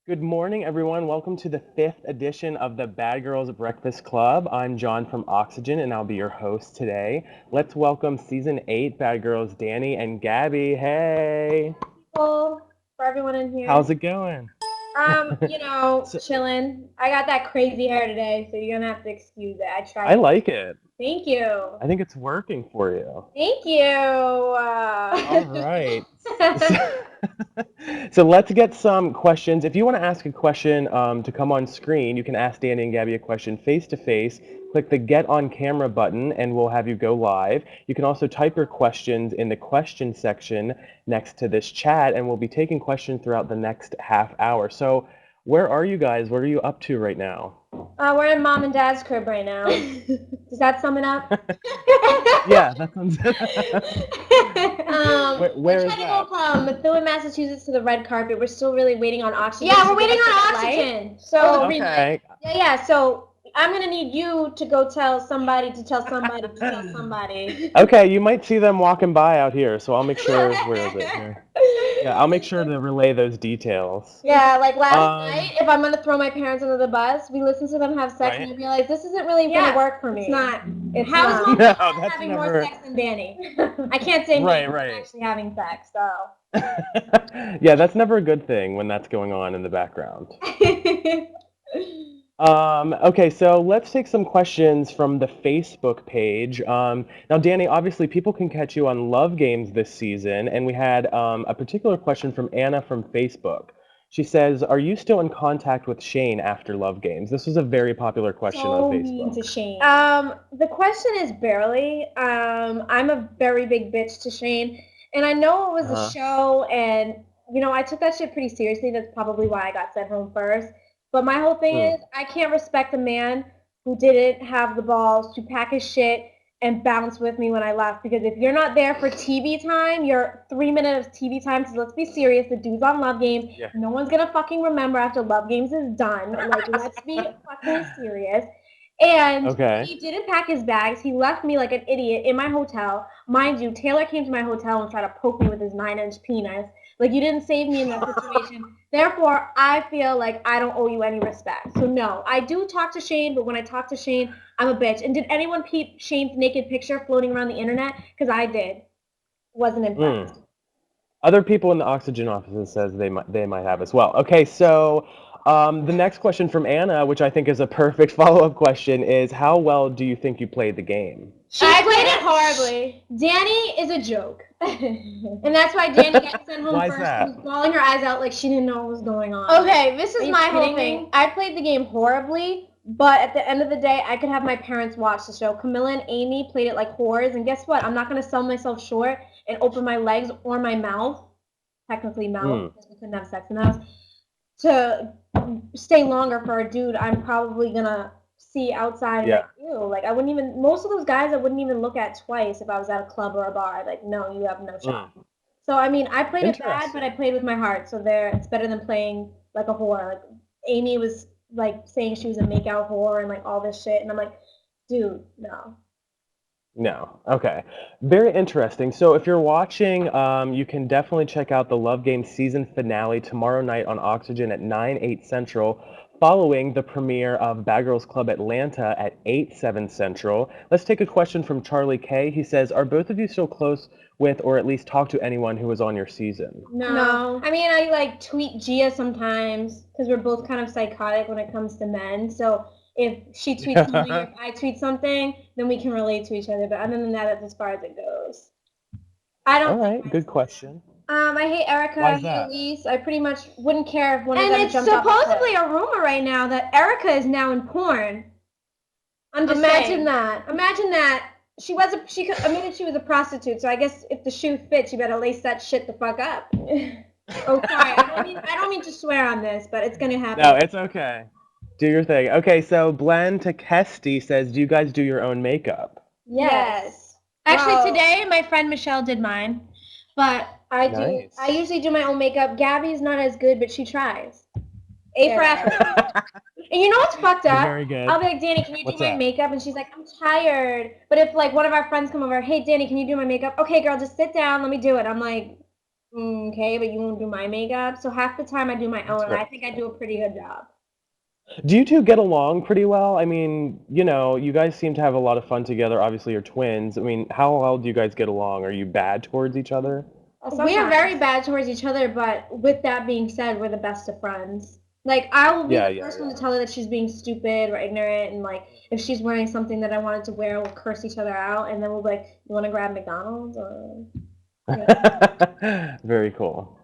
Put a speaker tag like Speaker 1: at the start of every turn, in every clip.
Speaker 1: Good morning, everyone. Welcome to the fifth edition of the Bad Girls Breakfast Club. I'm John from Oxygen, and I'll be your host today. Let's welcome Season 8 Bad Girls Danny and Gabby. Hey,
Speaker 2: People, for everyone in here.
Speaker 1: how's it going? So,
Speaker 2: Chilling. I got that crazy hair today, so you're gonna have to excuse it. I
Speaker 1: I
Speaker 2: tried.
Speaker 1: like it.
Speaker 2: Thank you.
Speaker 1: I think it's working for you.
Speaker 2: Thank you.
Speaker 1: All right. So, so let's get some questions. If you want to ask a question to come on screen, you can ask Danny and Gabby a question face to face. Click the Get on Camera button and we'll have you go live. You can also type your questions in the question section next to this chat, and we'll be taking questions throughout the next half hour. So, where are you guys? What are you up to right now?
Speaker 2: We're in mom and dad's crib right now. Does that sum it up?
Speaker 1: Yeah, that sounds.
Speaker 2: We're
Speaker 1: Where is
Speaker 2: trying to go
Speaker 1: that?
Speaker 2: from Methuen, Massachusetts to the red carpet. We're still really waiting on oxygen. Yeah, we're waiting on oxygen. So
Speaker 1: Okay.
Speaker 2: yeah. So I'm gonna need you to go tell somebody to tell somebody to tell somebody.
Speaker 1: Okay, you might see them walking by out here, so I'll make sure. Where is it here? Yeah, I'll make sure to relay those details.
Speaker 2: Yeah, like last
Speaker 1: Um,
Speaker 2: night, if I'm gonna throw my parents under the bus, we listened to them have sex and
Speaker 1: right?
Speaker 2: I realized this isn't really gonna work for me. It's not. How is mom
Speaker 1: No, that's
Speaker 2: having more
Speaker 1: never.
Speaker 2: sex than Danny? I can't say me.
Speaker 1: Right,
Speaker 2: I'm
Speaker 1: right.
Speaker 2: actually having sex, so.
Speaker 1: Yeah, that's never a good thing when that's going on in the background. Okay, so let's take some questions from the Facebook page. Now, Danny, obviously people can catch you on Love Games this season, and we had a particular question from Anna from Facebook. She says, "Are you still in contact with Shane after Love Games?" This was a very popular question on
Speaker 2: So mean to
Speaker 1: Facebook.
Speaker 2: Shane. The question is barely. I'm a very big bitch to Shane, and I know it was a
Speaker 1: Uh-huh.
Speaker 2: show, and I took that shit pretty seriously. That's probably why I got sent home first. But my whole thing
Speaker 1: Hmm.
Speaker 2: is, I can't respect a man who didn't have the balls to pack his shit and bounce with me when I left. Because if you're not there for TV time, your 3 minutes of TV time. Because let's be serious, the dude's on Love Games.
Speaker 1: Yeah.
Speaker 2: No one's gonna fucking remember after Love Games is done. Like, let's be fucking serious. And
Speaker 1: Okay.
Speaker 2: he didn't pack his bags. He left me like an idiot in my hotel. Mind you, Taylor came to my hotel and tried to poke me with his 9-inch penis. Like, you didn't save me in that situation. Therefore, I feel like I don't owe you any respect. So no, I do talk to Shane, but when I talk to Shane, I'm a bitch. And did anyone peep Shane's naked picture floating around the internet? Because I did. Wasn't
Speaker 1: Hmm.
Speaker 2: impressed.
Speaker 1: Other people in the oxygen offices says they might have as well. Okay, so the next question from Anna, which I think is a perfect follow-up question, is how well do you think you played the game?
Speaker 2: I played it horribly. Danny is a joke. And that's why Danny got sent home
Speaker 1: Why is
Speaker 2: first. She
Speaker 1: that?
Speaker 2: was bawling her eyes out like she didn't know what was going on. Okay, this is my whole thing. I played the game horribly, but at the end of the day, I could have my parents watch the show. Camilla and Amy played it like whores, and guess what? I'm not going to sell myself short and open my legs or my mouth, technically mouth,
Speaker 1: Hmm.
Speaker 2: because we couldn't have sex in the house, to stay longer for a dude I'm probably gonna see outside and
Speaker 1: Yeah.
Speaker 2: like, ew, like I wouldn't even, most of those guys I wouldn't even look at twice if I was at a club or a bar. Like, no, you have no shot.
Speaker 1: Hmm.
Speaker 2: So I mean, I played it bad, but I
Speaker 1: Interesting.
Speaker 2: played with my heart. So there, it's better than playing like a whore. Like, Amy was like saying she was a makeout whore and like all this shit, and I'm like, dude, no.
Speaker 1: No. Okay. Very interesting. So if you're watching, you can definitely check out the Love Game season finale tomorrow night on Oxygen at 9, 8 Central, following the premiere of Bad Girls Club Atlanta at 8, 7 Central. Let's take a question from Charlie K. He says, "Are both of you still close with, or at least talk to anyone who was on your season?"
Speaker 2: No. I mean, I like tweet Gia sometimes because we're both kind of psychotic when it comes to men. So if she tweets something, if I tweet something, then we can relate to each other. But other than that, that's as far as it goes. I
Speaker 1: All
Speaker 2: don't like
Speaker 1: right.
Speaker 2: my
Speaker 1: Good
Speaker 2: season.
Speaker 1: question.
Speaker 2: I hate Erica.
Speaker 1: Why
Speaker 2: I
Speaker 1: is
Speaker 2: hate
Speaker 1: that?
Speaker 2: Elise. I pretty much wouldn't care if one of them jumped off a cliff. And it's supposedly a rumor right now that Erica is now in porn. I'm just Imagine saying. that. Imagine that. She was a she. I mean, she was a prostitute. So I guess if the shoe fits, you better lace that shit the fuck up. Oh, sorry. I don't mean to swear on this, but it's gonna
Speaker 1: No,
Speaker 2: happen.
Speaker 1: it's okay. Do your thing. Okay, so Glenn Takesti says, "Do you guys do your own makeup?"
Speaker 2: Yes. Actually, Wow. Today my friend Michelle did mine, but I do. I
Speaker 1: Nice.
Speaker 2: usually do my own makeup. Gabby's not as good, but she tries. A for effort. And you know what's fucked up?
Speaker 1: Very good.
Speaker 2: I'll be like, Danny, can you do
Speaker 1: What's
Speaker 2: my
Speaker 1: that?
Speaker 2: makeup? And she's like, I'm tired. But if like one of our friends come over, hey Danny, can you do my makeup? Okay, girl, just sit down, let me do it. I'm like, Okay, but you won't do my makeup. So half the time I do my
Speaker 1: That's
Speaker 2: own, and I
Speaker 1: right.
Speaker 2: think I do a pretty good job.
Speaker 1: Do you two get along pretty well? I mean, you guys seem to have a lot of fun together. Obviously, you're twins. I mean, how well do you guys get along? Are you bad towards each other?
Speaker 2: We are very bad towards each other, but with that being said, we're the best of friends. Like, I will be
Speaker 1: Yeah,
Speaker 2: the
Speaker 1: yeah,
Speaker 2: first one
Speaker 1: yeah.
Speaker 2: to tell her that she's being stupid or ignorant, and like, if she's wearing something that I wanted to wear, we'll curse each other out, and then we'll be like, "You want to grab McDonald's?" Or
Speaker 1: Very cool.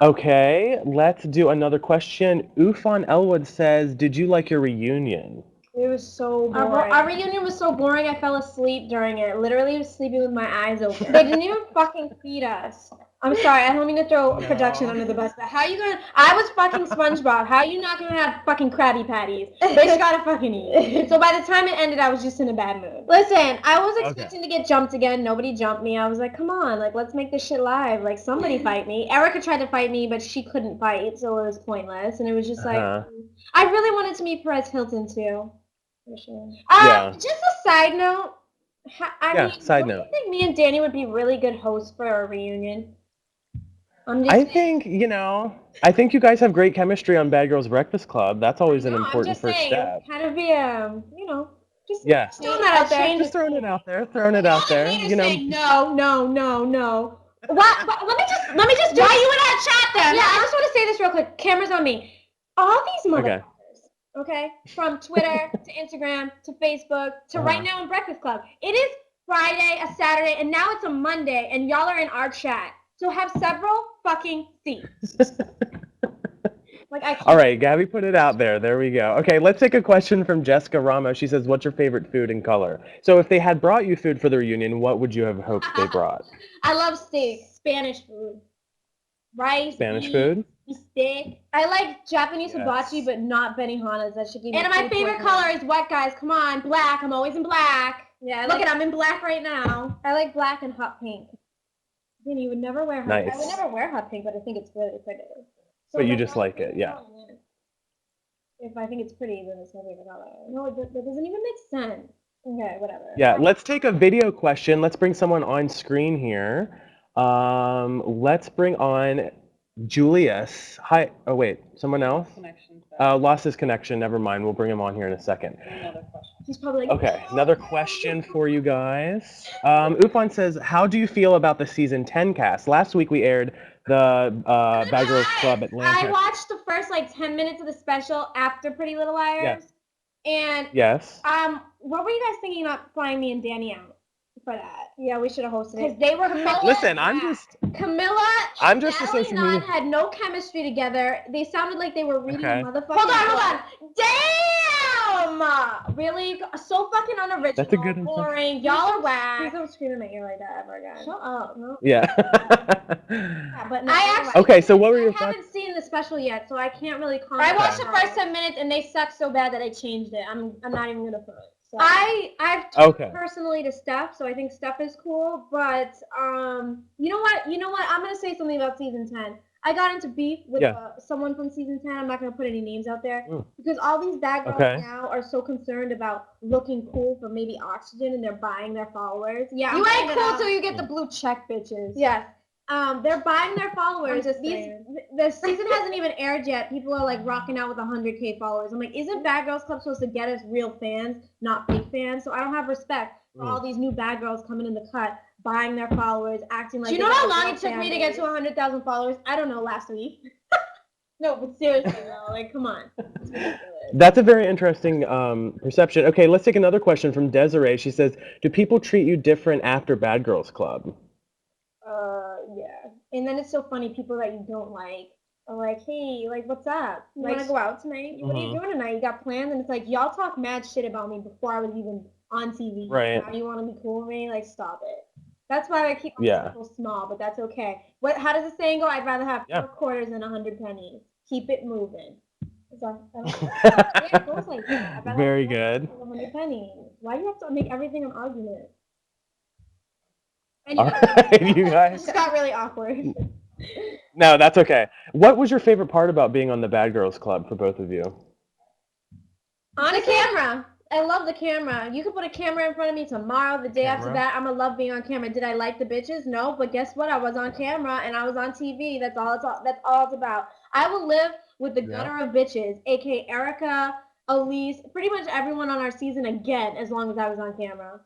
Speaker 1: Okay, let's do another question. Ufon Elwood says, "Did you like your reunion?"
Speaker 2: it was so boring. Our reunion was so boring. I fell asleep during it. Literally, was sleeping with my eyes open. They didn't even fucking feed us. I'm sorry, I don't mean to throw production under the bus, but how you gonna? I was fucking SpongeBob. How you not gonna have fucking Krabby Patties? Bitch gotta fucking eat. So by the time it ended, I was just in a bad mood. Listen, I was expecting to get jumped again. Nobody jumped me. I was like, come on, like let's make this shit live. Like somebody fight me. Erica tried to fight me, but she couldn't fight, so it was pointless. And it was just like,
Speaker 1: Uh-huh.
Speaker 2: I really wanted to meet Perez Hilton too. For sure.
Speaker 1: Yeah.
Speaker 2: Just a side note. I
Speaker 1: Yeah,
Speaker 2: mean,
Speaker 1: side
Speaker 2: don't you
Speaker 1: note.
Speaker 2: think me and Danny would be really good hosts for our reunion? I'm just
Speaker 1: I
Speaker 2: saying.
Speaker 1: think, I think you guys have great chemistry on Bad Girls Breakfast Club. That's always an
Speaker 2: No, I'm
Speaker 1: important
Speaker 2: just
Speaker 1: first
Speaker 2: saying it
Speaker 1: step.
Speaker 2: would kind of be just
Speaker 1: Yeah.
Speaker 2: throwing that out there.
Speaker 1: Just throwing it out there, throwing it out there.
Speaker 2: Haters say no, no, no, no. What? Let me just. Why you in our chat then? Yeah, I just want to say this real quick. Cameras on me. All these
Speaker 1: Okay.
Speaker 2: motherfuckers, okay, from Twitter to Instagram to Facebook to right now in Breakfast Club. It is Friday, a Saturday, and now it's a Monday, and y'all are in our chat. So have several fucking seats. Like I can't.
Speaker 1: All right, Gabby put it out there. There we go. Okay, let's take a question from Jessica Ramos. She says, "What's your favorite food and color?" So if they had brought you food for the reunion, what would you have hoped they brought?
Speaker 2: I love steak, Spanish food, rice,
Speaker 1: Spanish
Speaker 2: beef,
Speaker 1: food?
Speaker 2: steak. I like Japanese hibachi,
Speaker 1: Yes.
Speaker 2: but not Benihana's. That should give me. And my favorite color is what, guys? Come on, black. I'm always in black. Yeah, look at I'm in black right now. I like black and hot pink. You would never wear hot.
Speaker 1: Nice.
Speaker 2: I would never wear hot pink, but I think it's really pretty. So
Speaker 1: But you just like it, yeah.
Speaker 2: If I think it's pretty, then it's my favorite color. No, that doesn't even make sense. Okay, whatever.
Speaker 1: Yeah, let's take a video question. Let's bring someone on screen here. Let's bring on Julius. Hi. Oh, wait. Someone else? Lost his connection. Never mind. We'll bring him on here in a second.
Speaker 2: He's probably like,
Speaker 1: Okay, another question for you guys. Ufon says, "How do you feel about the season 10 cast? Last week we aired the Bad Girls Club Atlanta."
Speaker 2: I watched the first like 10 minutes of the special after Pretty Little Liars.
Speaker 1: Yes.
Speaker 2: And
Speaker 1: Yes.
Speaker 2: what were you guys thinking about flying me and Danny out for that? Yeah, we should have hosted it. Because they were
Speaker 1: Listen, I'm just a
Speaker 2: Natalie
Speaker 1: social
Speaker 2: and
Speaker 1: media.
Speaker 2: had no chemistry together. They sounded like they were reading
Speaker 1: Okay.
Speaker 2: a motherfucking. Hold on. Damn! Really? So fucking unoriginal.
Speaker 1: That's a good impression.
Speaker 2: Boring. Y'all are whack. Please don't scream at my ear like that ever again. Shut up. No.
Speaker 1: Yeah.
Speaker 2: Yeah, but no, I actually.
Speaker 1: Okay, so what were your
Speaker 2: I
Speaker 1: thoughts?
Speaker 2: haven't seen the special yet, so I can't really comment. I watched the first 10 minutes and they sucked so bad that I changed it. I'm not even gonna front. So. I've talked personally to Steph, so I think Steph is cool. But you know what? I'm gonna say something about season 10. I got into beef with someone from season 10. I'm not gonna put any names out there because all these bad girls now are so concerned about looking cool for maybe oxygen, and they're buying their followers. Yeah, you ain't cool till you get the blue check, bitches. Yes. They're buying their followers. The season hasn't even aired yet. People are like rocking out with 100K followers. I'm like, isn't Bad Girls Club supposed to get us real fans, not fake fans? So I don't have respect for all these new bad girls coming in the cut, buying their followers, acting like. Do you know how long it took me to get to 100,000 followers? I don't know, last week. No, but seriously though, like, come on.
Speaker 1: That's a very interesting perception. Okay, let's take another question from Desiree. She says, "Do people treat you different after Bad Girls Club?"
Speaker 2: Yeah. And then it's so funny, people that you don't like are like, hey, like, what's up? You want to go out tonight? What are you doing tonight? You got plans? And it's like, y'all talk mad shit about me before I was even on TV.
Speaker 1: Right.
Speaker 2: Now you want to be cool with me? Like, stop it. That's why I keep my circle small, but that's okay. How does the saying go? I'd rather have 4 quarters than 100 pennies. Keep it moving. It goes like that.
Speaker 1: Very good.
Speaker 2: 100 pennies. Why do you have to make everything an argument?
Speaker 1: All right, you guys.
Speaker 2: It got really awkward.
Speaker 1: No, that's okay. What was your favorite part about being on the Bad Girls Club for both of you?
Speaker 2: On a camera. I love the camera. You could put a camera in front of me tomorrow, the day after
Speaker 1: Camera?
Speaker 2: that. I'm gonna love being on camera. Did I like the bitches? No, but guess what? I was on camera and I was on TV. That's all it's about. I will live with the
Speaker 1: Yeah.
Speaker 2: gutter of bitches, aka Erica, Elise, pretty much everyone on our season again, as long as I was on camera.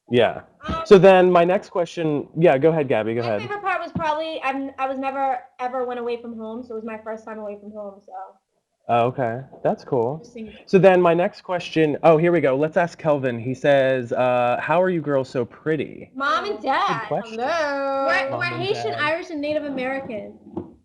Speaker 1: Yeah.
Speaker 2: Um,
Speaker 1: So then my next question, yeah, go ahead, Gabby, go
Speaker 2: my
Speaker 1: ahead.
Speaker 2: favorite part was probably I was never ever went away from home, so it was my first time away from home. So
Speaker 1: Oh, okay, that's cool.
Speaker 2: just think,
Speaker 1: So then my next question, oh, here we go. Let's ask Kelvin. He says, how are you girls so pretty?
Speaker 2: Mom and Dad.
Speaker 1: question.
Speaker 2: Hello. We're
Speaker 1: Mom and
Speaker 2: Haitian,
Speaker 1: Dad.
Speaker 2: Irish, and Native American.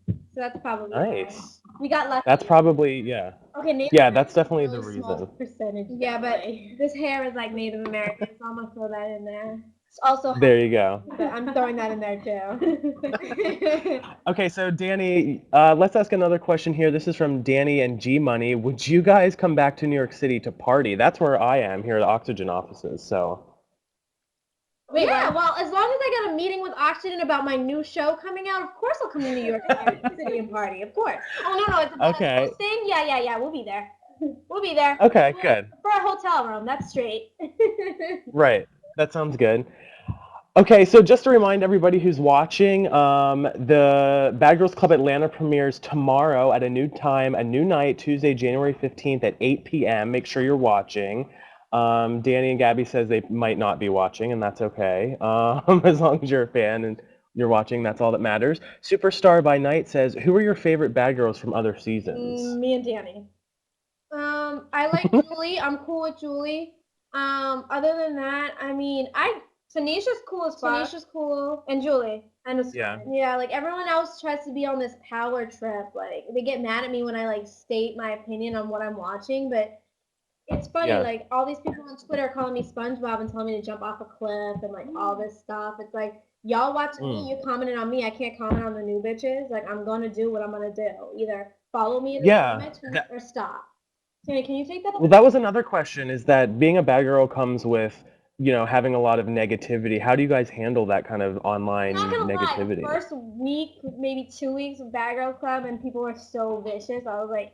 Speaker 2: So that's probably why.
Speaker 1: Nice.
Speaker 2: We got lucky.
Speaker 1: That's probably, yeah.
Speaker 2: Okay, Native
Speaker 1: Yeah, that's
Speaker 2: American
Speaker 1: definitely
Speaker 2: is a
Speaker 1: the
Speaker 2: really small
Speaker 1: reason.
Speaker 2: percentage. Yeah, but this hair is like Native American, so I'm gonna throw that in there. It's also,
Speaker 1: There you go.
Speaker 2: but I'm throwing that in there too.
Speaker 1: Okay, so Danny, let's ask another question here. This is from Danny and G Money. Would you guys come back to New York City to party? That's where I am here at the Oxygen offices. So
Speaker 2: Wait, yeah, well, as long as I got a meeting with Oxygen about my new show coming out, of course I'll come to New York City and party, of course. Oh, no, it's about
Speaker 1: Okay.
Speaker 2: hosting? Yeah, we'll be there. We'll be there.
Speaker 1: Okay, good.
Speaker 2: For a hotel room, that's straight.
Speaker 1: Right. That sounds good. Okay, so just to remind everybody who's watching, the Bad Girls Club Atlanta premieres tomorrow at a new time, a new night, Tuesday, January 15th at 8 p.m. Make sure you're watching. Danny and Gabby says they might not be watching, and that's okay. As long as you're a fan and you're watching, that's all that matters. Superstar by Night says, who are your favorite Bad Girls from other seasons?
Speaker 2: Me and Danny. I like Julie. I'm cool with Julie. Other than that, I mean, Tanisha's cool as fuck. Tanisha's cool, and Julie. Yeah, like everyone else tries to be on this power trip. Like they get mad at me when I like state my opinion on what I'm watching, but it's funny.
Speaker 1: Yeah.
Speaker 2: Like all these people on Twitter calling me SpongeBob and telling me to jump off a cliff and like all this stuff. It's like y'all watching me, you commented on me. I can't comment on the new bitches. Like I'm gonna do what I'm gonna do. Either follow me in the comments or stop. Danny, can you take that?
Speaker 1: Well, that was another question, is that being a bad girl comes with, having a lot of negativity. How do you guys handle that kind of online
Speaker 2: Not gonna
Speaker 1: negativity?
Speaker 2: lie, first week, maybe 2 weeks of Bad Girl Club, and people were so vicious. I was like,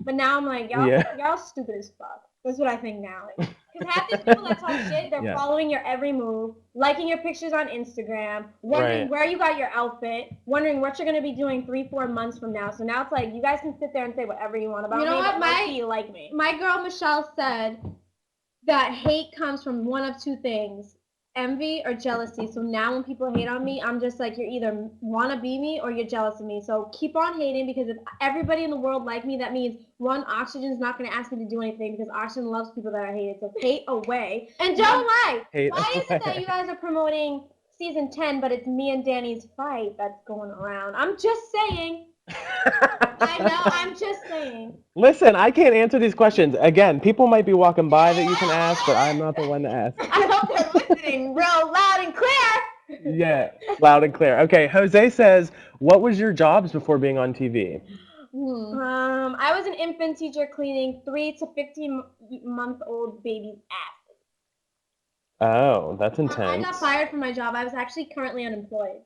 Speaker 2: but now I'm like, y'all stupid as fuck. That's what I think now. Because half these people that talk shit, they're following your every move, liking your pictures on Instagram, wondering where you got your outfit, wondering what you're gonna be doing 3-4 months from now. So now it's like you guys can sit there and say whatever you want about me. You know what? You like me. My girl Michelle said that hate comes from one of two things: envy or jealousy. So now when people hate on me, I'm just like, you're either want to be me or you're jealous of me. So keep on hating, because if everybody in the world like me, that means one, Oxygen's not going to ask me to do anything, because Oxygen loves people that are hated. So hate away. And don't lie. Why is it that you guys are promoting season 10, but it's me and Danny's fight that's going around? I'm just saying. I know, I'm just saying.
Speaker 1: Listen, I can't answer these questions. Again, people might be walking by that you can ask, but I'm not the one to ask.
Speaker 2: I hope they're listening real loud and clear.
Speaker 1: Yeah, loud and clear. Okay, Jose says, what was your jobs before being on TV?
Speaker 2: I was an infant teacher cleaning 3 to 15-month-old babies' ass.
Speaker 1: Oh, that's intense.
Speaker 2: I got fired from my job. I was actually currently unemployed.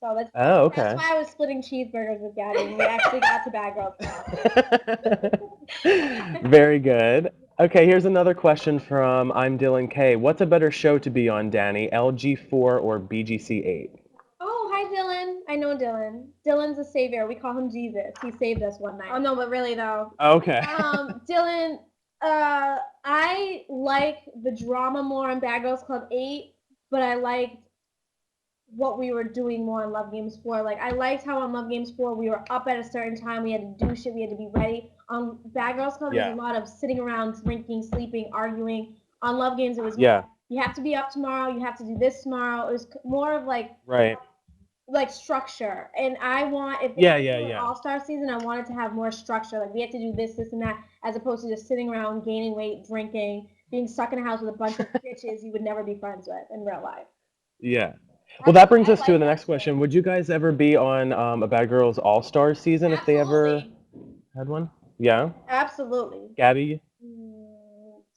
Speaker 2: So that's
Speaker 1: okay.
Speaker 2: That's why I was splitting cheeseburgers with Gabby, and we actually got to Bad Girls.
Speaker 1: Very good. Okay, here's another question from I'm Dylan K. What's a better show to be on, Danny? LG4 or BGC 8?
Speaker 2: Oh, hi Dylan. I know Dylan. Dylan's a savior. We call him Jesus. He saved us one night. Oh no, but really though.
Speaker 1: Okay.
Speaker 2: Dylan, I like the drama more on Bad Girls Club 8, but I liked what we were doing more on Love Games 4. Like, I liked how on Love Games 4 we were up at a certain time, we had to do shit, we had to be ready. On Bad Girls Club, there was a lot of sitting around, drinking, sleeping, arguing. On Love Games, it was more, you have to be up tomorrow, you have to do this tomorrow. It was more of like structure. And I want, if it's an all-star season, I wanted to have more structure. Like, we have to do this, this, and that, as opposed to just sitting around, gaining weight, drinking, being stuck in a house with a bunch of bitches you would never be friends with in real life.
Speaker 1: Yeah. Well, that brings us to the next question. Would you guys ever be on a Bad Girls All-Stars season if they ever had one? Yeah? Absolutely. Gabby?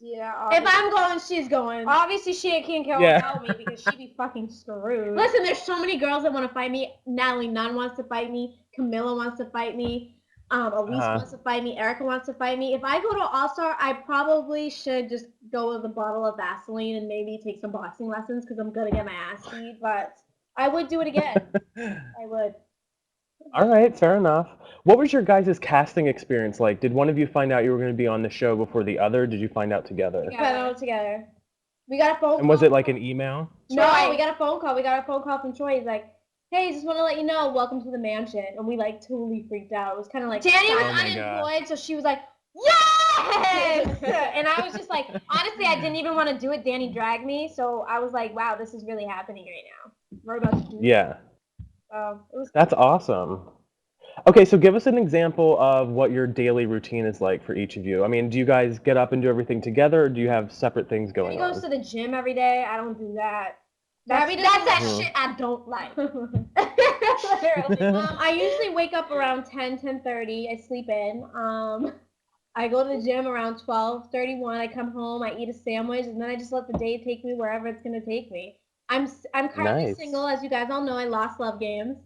Speaker 2: Yeah. Obviously. If I'm going, she's going. Obviously, she can't go without me because she'd be fucking screwed. Listen, there's so many girls that want to fight me. Natalie Nunn wants to fight me. Camilla wants to fight me. Elise wants to fight me. Erica wants to fight me. If I go to All-Star, I probably should just go with a bottle of Vaseline and maybe take some boxing lessons because I'm gonna get my ass beat. But I would do it again. I would.
Speaker 1: All right, fair enough. What was your guys' casting experience like? Did one of you find out you were going to be on the show before the other? Did you find out together?
Speaker 2: We got out together. We got a phone call.
Speaker 1: And was it like an email?
Speaker 2: No, we got a phone call. We got a phone call from Troy. He's like, hey, just want to let you know, welcome to the mansion. And we like totally freaked out. It was kind of like Danny was unemployed, so she was like, yes! And I was just like, honestly, I didn't even want to do it. Danny dragged me, so I was like, wow, this is really happening right now. We're about to do
Speaker 1: Yeah.
Speaker 2: it was
Speaker 1: That's awesome. Okay, so give us an example of what your daily routine is like for each of you. I mean, do you guys get up and do everything together, or do you have separate things going
Speaker 2: He goes
Speaker 1: on?
Speaker 2: to the gym every day. I don't do that. That's that shit I don't like. Literally. I usually wake up around 10:30. I sleep in. I go to the gym around 12:31. I come home. I eat a sandwich, and then I just let the day take me wherever it's gonna take me. I'm currently
Speaker 1: Nice.
Speaker 2: single, as you guys all know. I lost love games.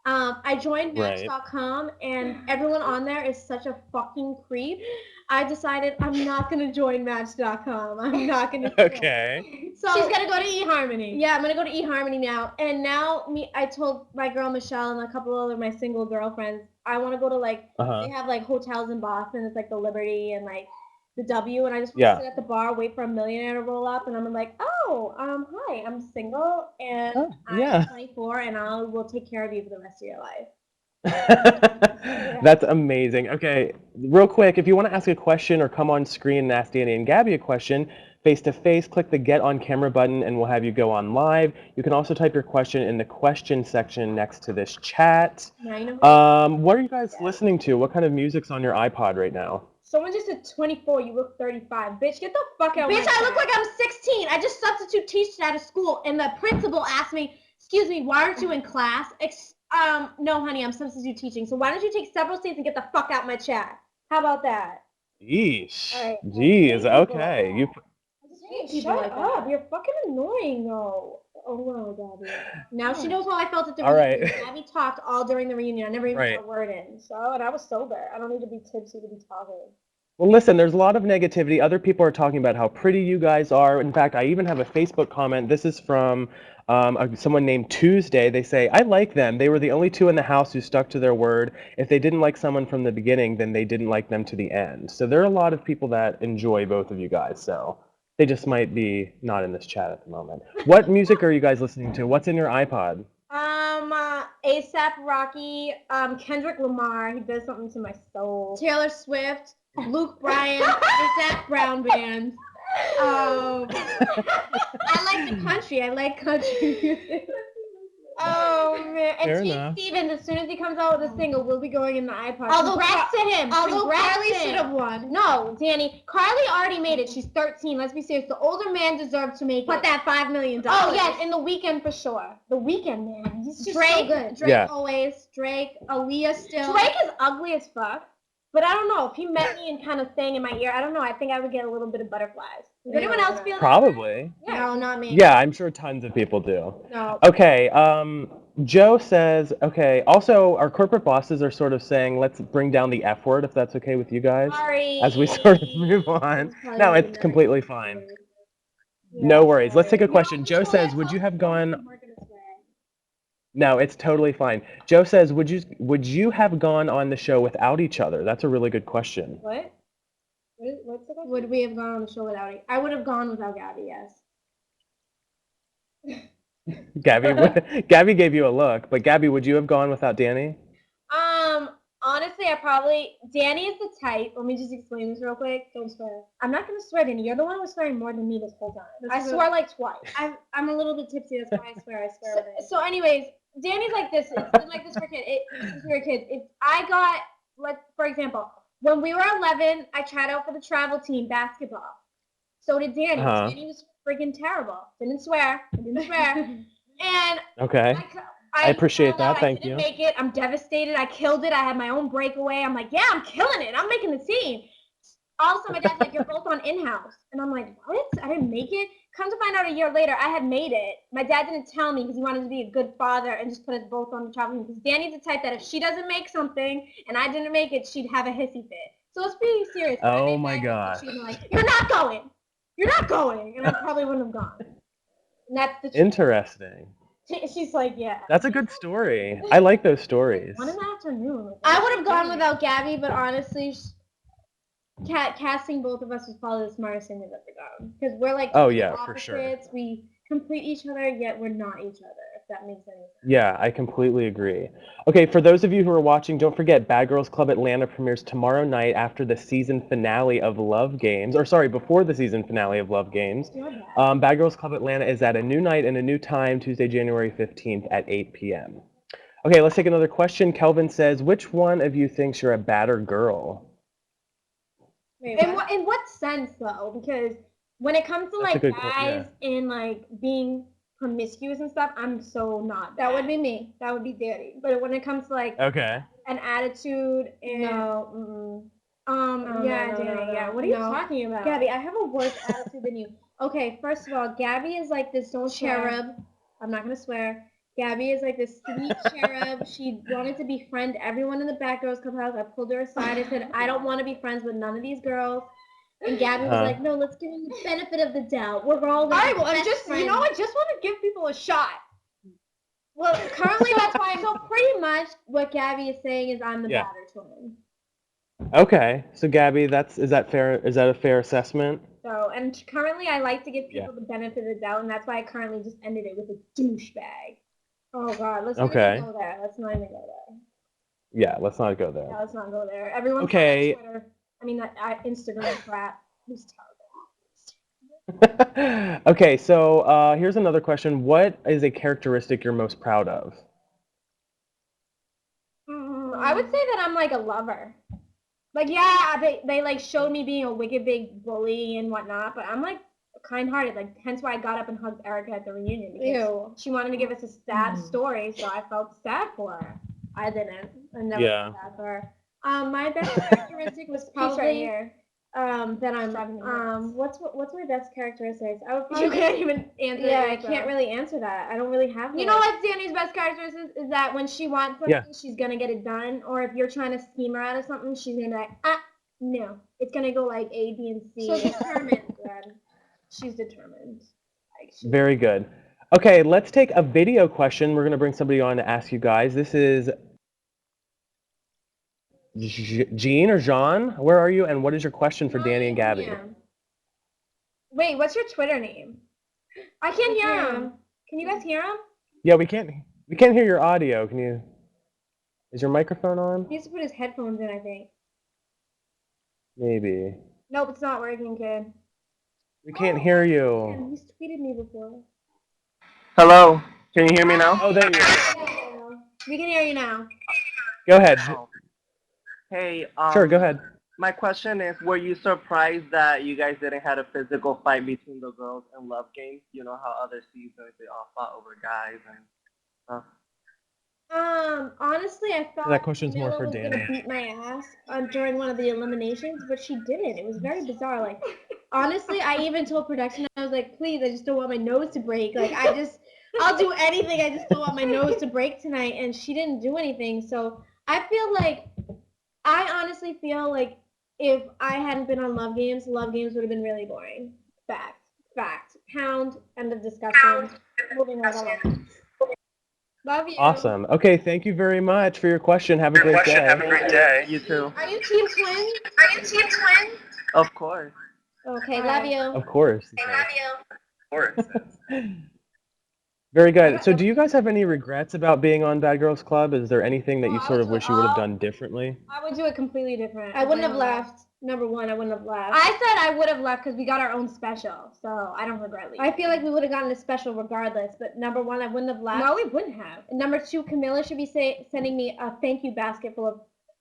Speaker 2: I joined
Speaker 1: Right.
Speaker 2: Match.com, and everyone on there is such a fucking creep. I decided I'm not gonna join Match.com. I'm not gonna.
Speaker 1: Okay.
Speaker 2: So she's gonna go to eHarmony. Yeah, I'm gonna go to eHarmony now. And now I told my girl Michelle and a couple of my single girlfriends I want to go to like
Speaker 1: Uh-huh.
Speaker 2: they have like hotels in Boston. It's like the Liberty and like the W, and I just want to sit at the bar, wait for a millionaire to roll up, and I'm like, oh, hi, I'm single and I'm 24, and I will take care of you for the rest of your life.
Speaker 1: That's amazing. Okay, real quick, if you want to ask a question or come on screen and ask Danny and Gabby a question, face to face, click the Get on Camera button and we'll have you go on live. You can also type your question in the question section next to this chat. What are you guys listening to? What kind of music's on your iPod right now?
Speaker 2: Someone just said 24, you look 35. Bitch, get the fuck out of my Bitch, I look like I'm 16. I just substitute teached out of school, and the principal asked me, excuse me, why aren't you in class? No, honey, I'm substitute teaching. So why don't you take several seats and get the fuck out my chat? How about that?
Speaker 1: Yeesh.
Speaker 2: All right.
Speaker 1: Jeez, okay.
Speaker 2: Hey, shut up. You're fucking annoying, though. Oh, wow, Gabby. Now she knows how I felt at the reunion.
Speaker 1: Right.
Speaker 2: Gabby talked all during the reunion. I never even got a word in. So, and I was sober. I don't need to be tipsy to be talking.
Speaker 1: Well, listen, there's a lot of negativity. Other people are talking about how pretty you guys are. In fact, I even have a Facebook comment. This is from someone named Tuesday. They say, I like them. They were the only two in the house who stuck to their word. If they didn't like someone from the beginning, then they didn't like them to the end. So there are a lot of people that enjoy both of you guys. So they just might be not in this chat at the moment. What music are you guys listening to? What's in your iPod?
Speaker 2: A$AP Rocky, Kendrick Lamar. He does something to my soul. Taylor Swift. Luke Bryan, the Zach Brown band. I like the country. I like country music. Oh man! And Tate Stevens, as soon as he comes out with a single, we'll be going in the iPod. Congrats to him. Although Carly should have won. No, Danny. Carly already made it. She's 13. Let's be serious. The older man deserved to make it. Put that $5 million. Oh yes, in The Weeknd for sure. The Weeknd, man. He's just so good. Drake always. Drake. Aaliyah still. Drake is ugly as fuck. But I don't know, if he met me and kind of sang in my ear, I don't know, I think I would get a little bit of butterflies. Does anyone else feel
Speaker 1: Probably.
Speaker 2: That? No, not me.
Speaker 1: Yeah, I'm sure tons of people do.
Speaker 2: No.
Speaker 1: Okay, Joe says, okay, also our corporate bosses are sort of saying, let's bring down the F word, if that's okay with you guys.
Speaker 2: Sorry.
Speaker 1: As we sort of move on. No, it's completely fine. No worries. Let's take a question. Joe says, would you have gone... No, it's totally fine. Joe says, would you have gone on the show without each other? That's a really good question.
Speaker 2: What? What's the question? Would we have gone on the show without I would have gone without Gabby, yes.
Speaker 1: Gabby gave you a look, but Gabby, would you have gone without Danny?
Speaker 2: Honestly, Danny is the type, let me just explain this real quick. Don't swear. I'm not going to swear, Danny. You're the one who was swearing more than me this whole time. I swore like twice. I'm a little bit tipsy, that's why I swear with it. So anyways, Danny's like this. It's been like this for kids. If I got, for example, when we were 11, I tried out for the travel team basketball. So did Danny. Danny was freaking terrible. Didn't swear. And
Speaker 1: okay. I appreciate that. Thank you.
Speaker 2: I didn't make it. I'm devastated. I killed it. I had my own breakaway. I'm like, yeah, I'm killing it. I'm making the team. Also, my dad's like, you're both on in-house. And I'm like, what? I didn't make it? Come to find out a year later, I had made it. My dad didn't tell me because he wanted to be a good father and just put us both on the travel team. Because Danny's the type that if she doesn't make something and I didn't make it, she'd have a hissy fit. So it's pretty serious.
Speaker 1: Oh my gosh.
Speaker 2: She'd be like, you're not going. You're not going. And I probably wouldn't have gone. And that's the truth.
Speaker 1: Interesting.
Speaker 2: She's like, yeah.
Speaker 1: That's a good story. I like those stories.
Speaker 2: 1 in the afternoon. I would have gone without Gabby, but honestly, casting both of us was probably the smartest thing they've ever done. Because we're like
Speaker 1: for sure.
Speaker 2: We complete each other, yet we're not each other, if that makes any sense.
Speaker 1: Yeah, I completely agree. Okay, for those of you who are watching, don't forget Bad Girls Club Atlanta premieres tomorrow night after the season finale of Love Games, or sorry, before the season finale of Love Games. Bad Girls Club Atlanta is at a new night and a new time, Tuesday, January 15th at 8 p.m. Okay, let's take another question. Kelvin says, which one of you thinks you're a badder girl?
Speaker 2: Wait, in what sense, though? Because when it comes to like guys and like being promiscuous and stuff, I'm so not. That would be me. That would be Daddy. But when it comes to like an attitude and yeah. What are you talking about? Gabby, I have a worse attitude than you. Okay, first of all, Gabby is like this cherub. I'm not gonna swear. Gabby is like this sweet cherub. She wanted to befriend everyone in the Bad Girls Club house. I pulled her aside. I said, I don't want to be friends with none of these girls. And Gabby was like, no, let's give them the benefit of the doubt. We're all like I just want to give people a shot. Well, currently that's why I'm so pretty much what Gabby is saying is I'm the badder twin.
Speaker 1: Okay, so Gabby, is that fair? Is that a fair assessment?
Speaker 2: So, and currently I like to give people the benefit of the doubt, and that's why I currently just ended it with a douchebag. Oh God, let's not even go there. Let's not even go there.
Speaker 1: Yeah, let's not go there.
Speaker 2: Yeah, let's not go there. Everyone's on Twitter. I mean, that Instagram crap. Who's
Speaker 1: terrible? Okay, so here's another question. What is a characteristic you're most proud of?
Speaker 2: I would say that I'm like a lover. Like, yeah, they like showed me being a wicked big bully and whatnot, but I'm like kind-hearted. Like, hence why I got up and hugged Erica at the reunion because she wanted to give us a sad story, so I felt sad for her. I didn't. I never felt sad for her. My best characteristic was probably that I'm what's my best characteristics? I would probably you can't even answer. Yeah, I can't really answer that. I don't really have. You know what Danny's best characteristics is that when she wants something, she's gonna get it done. Or if you're trying to scheme her out of something, she's gonna be like, no, it's gonna go like A, B, and C. So determined. She's determined.
Speaker 1: Very good. Okay, let's take a video question. We're gonna bring somebody on to ask you guys. This is Jean or Jean, where are you? And what is your question for Danny and Gabby?
Speaker 2: Yeah. Wait, what's your Twitter name? I can't hear him. Can you guys hear him?
Speaker 1: Yeah, we can't hear your audio. Can you? Is your microphone on?
Speaker 2: He needs to put his headphones in, I think.
Speaker 1: Maybe.
Speaker 2: Nope, it's not working, kid.
Speaker 1: We can't hear you.
Speaker 2: Man, he's tweeted me before.
Speaker 3: Hello. Can you hear me now?
Speaker 1: Oh, there you go.
Speaker 2: We can hear you now.
Speaker 1: Go ahead.
Speaker 3: Hey,
Speaker 1: sure, go ahead.
Speaker 3: My question is, were you surprised that you guys didn't have a physical fight between the girls in Love Games? You know how other seasons they all fought over guys and stuff.
Speaker 2: Honestly, I thought
Speaker 1: that question's more for
Speaker 2: was
Speaker 1: Danny.
Speaker 2: Gonna beat my ass during one of the eliminations, but she didn't. It was very bizarre. Like, honestly, I even told production, I was like, please, I just don't want my nose to break. Like, I'll do anything. I just don't want my nose to break tonight, and she didn't do anything. So I honestly feel like if I hadn't been on Love Games would have been really boring. Fact. Pound. End of discussion. Moving right along. Love you.
Speaker 1: Awesome. Okay, thank you very much for your question. Have a great day.
Speaker 3: Have a great day. You too.
Speaker 2: Are you Team Twin?
Speaker 3: Of course.
Speaker 2: Okay, love you.
Speaker 1: Of course.
Speaker 3: Love you. Of course.
Speaker 1: Very good. So do you guys have any regrets about being on Bad Girls Club? Is there anything that you sort of wish you would have done differently?
Speaker 2: I would do it completely different. I wouldn't have left. Number one, I wouldn't have left. I said I would have left because we got our own special, so I don't regret leaving. I feel like we would have gotten a special regardless, but number one, I wouldn't have left. No, we wouldn't have. And number two, Camilla should be sending me a thank you basket full of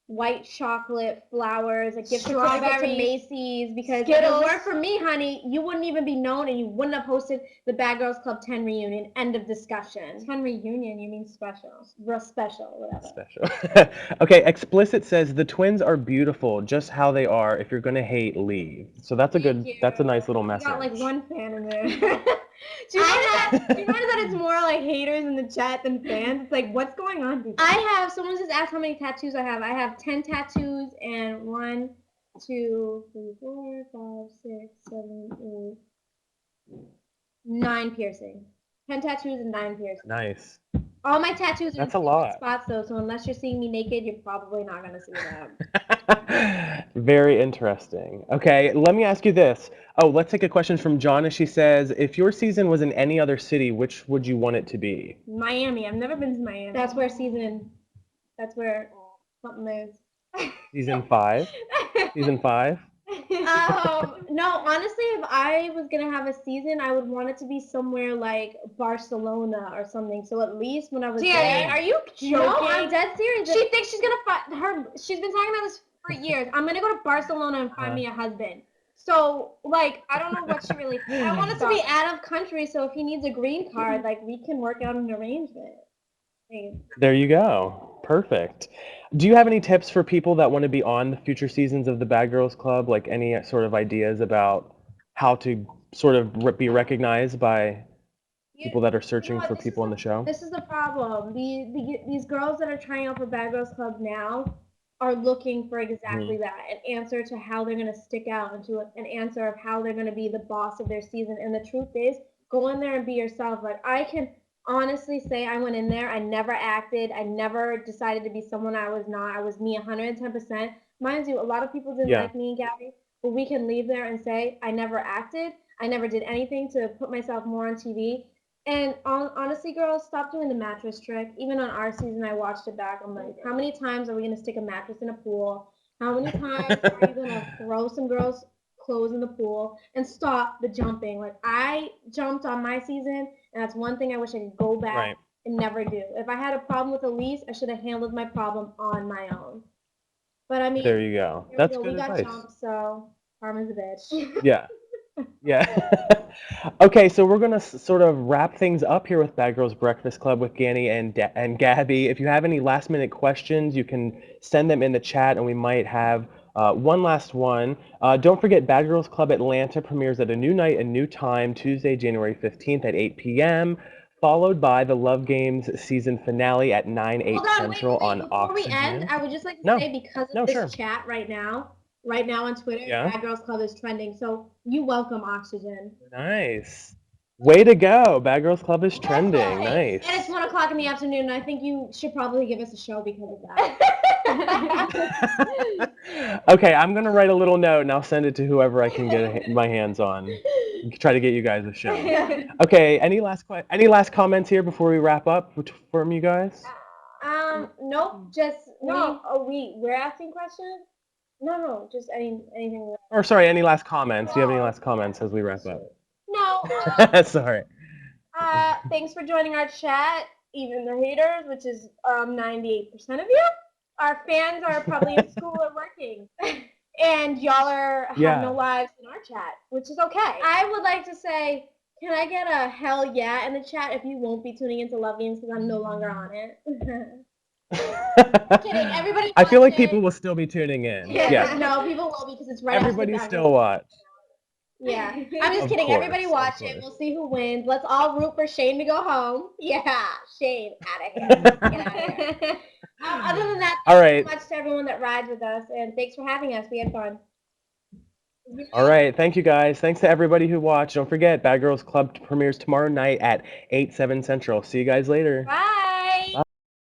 Speaker 2: white chocolate flowers, a gift certificate to
Speaker 4: Strawberries,
Speaker 2: Macy's, because if
Speaker 4: Skittles.
Speaker 2: it weren't for me, honey, you wouldn't even be known and you wouldn't have hosted the Bad Girls Club 10 reunion. End of discussion.
Speaker 4: 10 reunion, you mean special?
Speaker 2: Real special, whatever.
Speaker 1: Special. Okay, Explicit says the twins are beautiful, just how they are. If you're gonna hate, leave. So that's a good. That's a nice little
Speaker 2: You
Speaker 1: message.
Speaker 2: got like one fan in there. Do you notice that it's more like haters in the chat than fans? It's like, what's going on? People? Someone just asked how many tattoos I have. I have 10 tattoos and 1, 2, 3, 4, 5, 6, 7, 8, 9 piercings. 10 tattoos and 9 piercings.
Speaker 1: Nice.
Speaker 2: All my tattoos are
Speaker 1: That's a
Speaker 2: in
Speaker 1: lot.
Speaker 2: spots though, so unless you're seeing me naked, you're probably not gonna see them.
Speaker 1: Very interesting. Okay, let me ask you this. Oh, let's take a question from John. She says, if your season was in any other city, which would you want it to be?
Speaker 2: Miami. I've never been to Miami. That's where something is.
Speaker 1: Season 5? Season 5?
Speaker 2: No, honestly, if I was gonna have a season, I would want it to be somewhere like Barcelona or something. So at least when I was there,
Speaker 4: Are you joking?
Speaker 2: no, I'm dead serious.
Speaker 4: She thinks she's gonna she's been talking about this
Speaker 2: for years. I'm gonna go to Barcelona and find me a husband. So like, I don't know what she really. I want it to be out of country, so if he needs a green card, like we can work out an arrangement.
Speaker 1: There you go. Perfect. Do you have any tips for people that want to be on the future seasons of the Bad Girls Club? Like any sort of ideas about how to sort of be recognized by people that are searching for people on the show?
Speaker 2: This is the problem. These girls that are trying out for Bad Girls Club now are looking for exactly that, an answer to how they're going to stick out, and to an answer of how they're going to be the boss of their season. And the truth is, go in there and be yourself. Like, I can honestly say I went in there, I never acted, I never decided to be someone I was not. I was me 110%. Mind you, a lot of people didn't like me and Gabby, but we can leave there and say I never acted, I never did anything to put myself more on TV. And honestly, girls, stop doing the mattress trick. Even on our season, I watched it back. I'm like, how many times are we going to stick a mattress in a pool? How many times are you going to throw some girls' clothes in the pool? And stop the jumping. Like, I jumped on my season, and that's one thing I wish I could go back and never do. If I had a problem with Elise, I should have handled my problem on my own. But I mean,
Speaker 1: there you go. That's good advice.
Speaker 2: We got jumped, so karma's a bitch.
Speaker 1: Yeah. Yeah. Okay, so we're gonna sort of wrap things up here with Bad Girls Breakfast Club with Ganny and Gabby. If you have any last-minute questions, you can send them in the chat, and we might have one last one. Don't forget, Bad Girls Club Atlanta premieres at a new night and new time, Tuesday, January 15th at 8 p.m., followed by the Love Games season finale at 9/8 Central on Oxygen.
Speaker 2: Before we end, I would just like to say, because of this chat right now on Twitter, Bad Girls Club is trending. So you welcome Oxygen.
Speaker 1: Nice. Way to go. Bad Girls Club is trending. Nice.
Speaker 2: And it's 1 o'clock in the afternoon, and I think you should probably give us a show because of that.
Speaker 1: Okay, I'm going to write a little note, and I'll send it to whoever I can get my hands on. Try to get you guys a show. Okay, any last comments here before we wrap up from you guys?
Speaker 2: Nope. Just no. We're asking questions. No, just anything.
Speaker 1: Or sorry, any last comments? Do you have any last comments as we wrap up?
Speaker 2: No.
Speaker 1: Sorry.
Speaker 2: Thanks for joining our chat, even the haters, which is 98% of you. Our fans are probably in school or working, and y'all have no lives in our chat, which is okay. I would like to say, can I get a hell yeah in the chat if you won't be tuning into Love Games because I'm no longer on it? Kidding. Everybody.
Speaker 1: I feel like people will still be tuning in.
Speaker 2: Yeah. No, people will because it's right.
Speaker 1: Everybody still watch.
Speaker 2: Yeah. I'm just kidding. Everybody watch it. We'll see who wins. Let's all root for Shane to go home. Yeah, Shane, out of here. Get out of here. Other than that, thanks so much to everyone that rides with us, and thanks for having us. We had fun.
Speaker 1: All right, thank you guys. Thanks to everybody who watched. Don't forget, Bad Girls Club premieres tomorrow night at 8/7 Central. See you guys later.
Speaker 2: Bye.